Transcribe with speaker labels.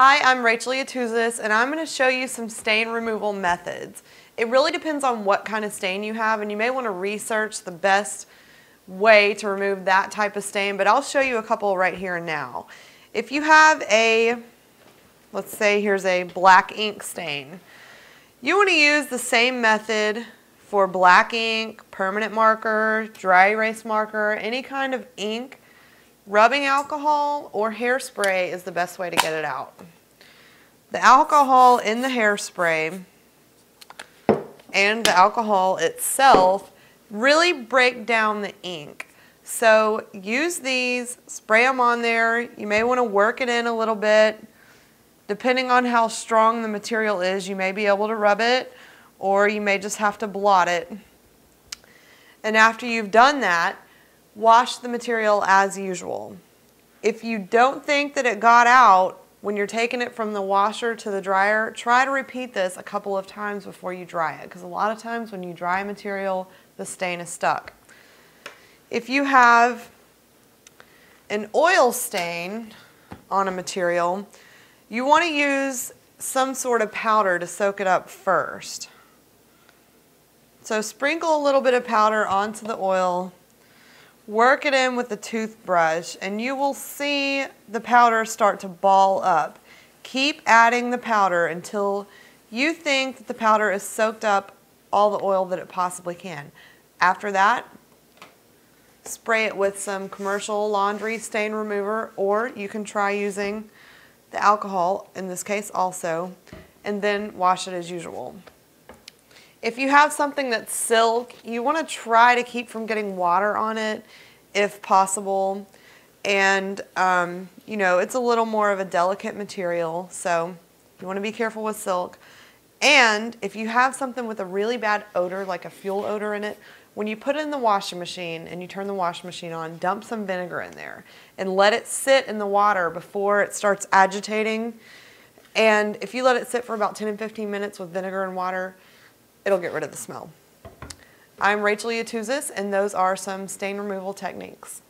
Speaker 1: Hi, I'm Rachel Yatuzis, and I'm going to show you some stain removal methods. It really depends on what kind of stain you have, and you may want to research the best way to remove that type of stain, but I'll show you a couple right here and now. If you have let's say here's a black ink stain, you want to use the same method for black ink, permanent marker, dry erase marker, any kind of ink. Rubbing alcohol or hairspray is the best way to get it out. The alcohol in the hairspray and the alcohol itself really break down the ink. So use these, spray them on there. You may want to work it in a little bit. Depending on how strong the material is, you may be able to rub it, or you may just have to blot it. And after you've done that, wash the material as usual. If you don't think that it got out when you're taking it from the washer to the dryer, try to repeat this a couple of times before you dry it, because a lot of times when you dry material, the stain is stuck. If you have an oil stain on a material, you want to use some sort of powder to soak it up first. So sprinkle a little bit of powder onto the oil. Work it in with the toothbrush and you will see the powder start to ball up. Keep adding the powder until you think that the powder is soaked up all the oil that it possibly can. After that, spray it with some commercial laundry stain remover, or you can try using the alcohol in this case also, and then wash it as usual. If you have something that's silk, you want to try to keep from getting water on it if possible. And, you know, it's a little more of a delicate material, so you want to be careful with silk. And if you have something with a really bad odor, like a fuel odor in it, when you put it in the washing machine and you turn the washing machine on, dump some vinegar in there and let it sit in the water before it starts agitating. And if you let it sit for about 10 and 15 minutes with vinegar and water, it'll get rid of the smell. I'm Rachel Yatuzis, and those are some stain removal techniques.